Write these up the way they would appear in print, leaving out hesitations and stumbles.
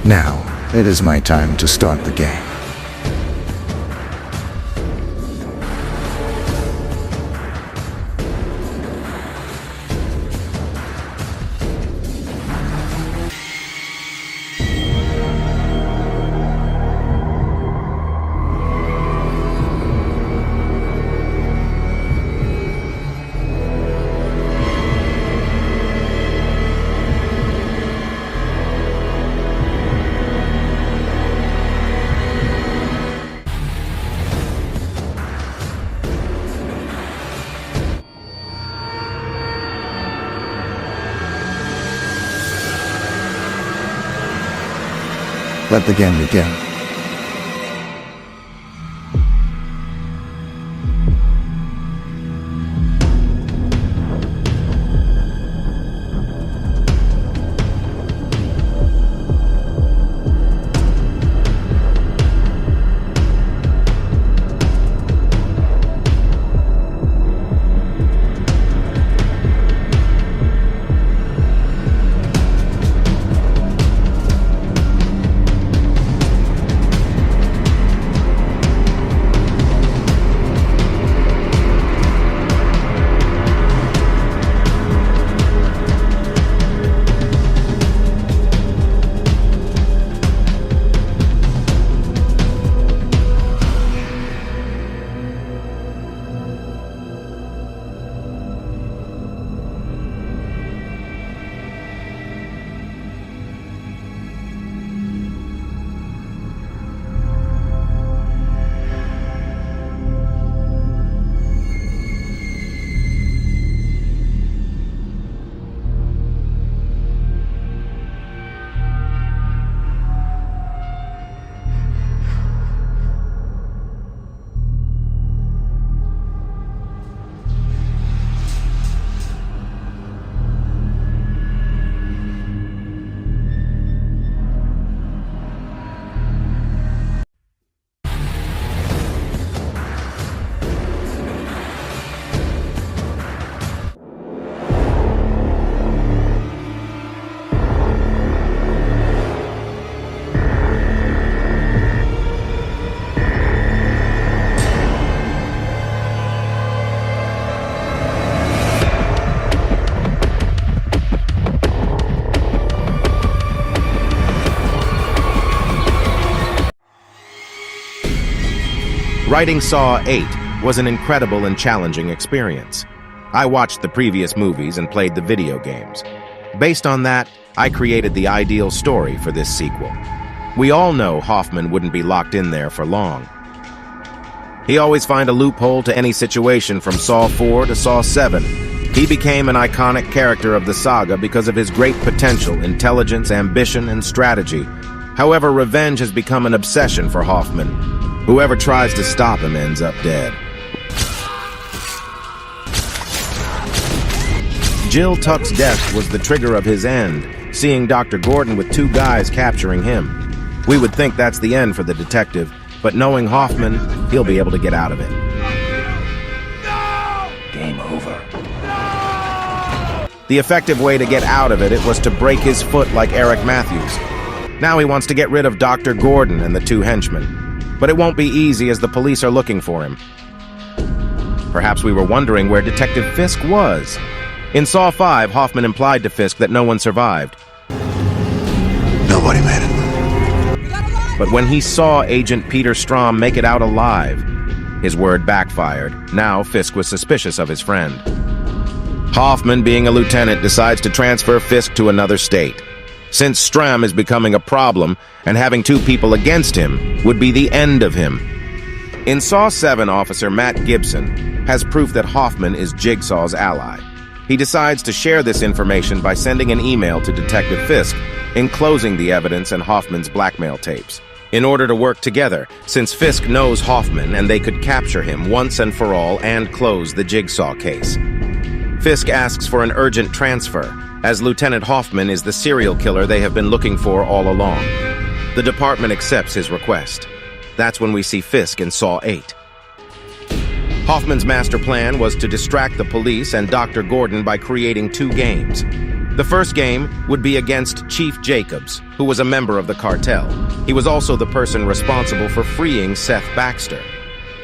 Now, it is my time to start the game. Let the game begin. Writing Saw VIII was an incredible and challenging experience. I watched the previous movies and played the video games. Based on that, I created the ideal story for this sequel. We all know Hoffman wouldn't be locked in there for long. He always find a loophole to any situation from Saw 4 to Saw 7. He became an iconic character of the saga because of his great potential, intelligence, ambition, and strategy. However, revenge has become an obsession for Hoffman. Whoever tries to stop him ends up dead. Jill Tuck's death was the trigger of his end, seeing Dr. Gordon with two guys capturing him. We would think that's the end for the detective, but knowing Hoffman, he'll be able to get out of it. Game over. The effective way to get out of it was to break his foot like Eric Matthews. Now he wants to get rid of Dr. Gordon and the two henchmen. But it won't be easy as the police are looking for him. Perhaps we were wondering where Detective Fisk was. In Saw 5, Hoffman implied to Fisk that no one survived. Nobody made it. But when he saw Agent Peter Strom make it out alive, his word backfired. Now Fisk was suspicious of his friend. Hoffman, being a lieutenant, decides to transfer Fisk to another state. Since Stram is becoming a problem, and having two people against him would be the end of him. In Saw 7, Officer Matt Gibson has proof that Hoffman is Jigsaw's ally. He decides to share this information by sending an email to Detective Fisk, enclosing the evidence and Hoffman's blackmail tapes, in order to work together, since Fisk knows Hoffman and they could capture him once and for all and close the Jigsaw case. Fisk asks for an urgent transfer, as Lieutenant Hoffman is the serial killer they have been looking for all along. The department accepts his request. That's when we see Fisk in Saw 8. Hoffman's master plan was to distract the police and Dr. Gordon by creating two games. The first game would be against Chief Jacobs, who was a member of the cartel. He was also the person responsible for freeing Seth Baxter.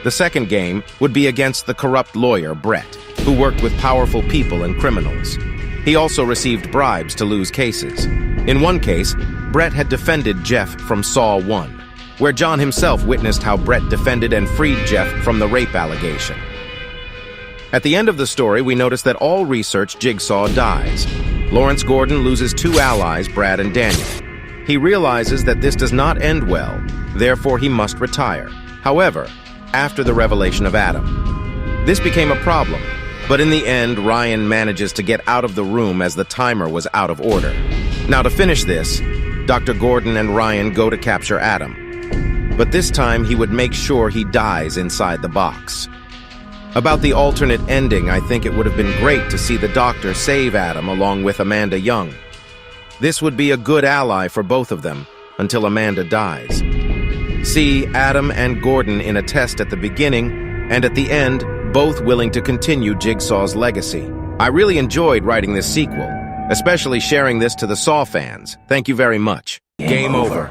The second game would be against the corrupt lawyer, Brett, who worked with powerful people and criminals. He also received bribes to lose cases. In one case, Brett had defended Jeff from Saw 1, where John himself witnessed how Brett defended and freed Jeff from the rape allegation. At the end of the story, we notice that all research Jigsaw dies. Lawrence Gordon loses two allies, Brad and Daniel. He realizes that this does not end well, therefore he must retire. However, after the revelation of Adam, this became a problem, but in the end, Ryan manages to get out of the room as the timer was out of order. Now to finish this, Dr. Gordon and Ryan go to capture Adam, but this time he would make sure he dies inside the box. About the alternate ending, I think it would have been great to see the doctor save Adam along with Amanda Young. This would be a good ally for both of them until Amanda dies. See Adam and Gordon in a test at the beginning and at the end, both willing to continue Jigsaw's legacy. I really enjoyed writing this sequel, especially sharing this to the Saw fans. Thank you very much. Game over.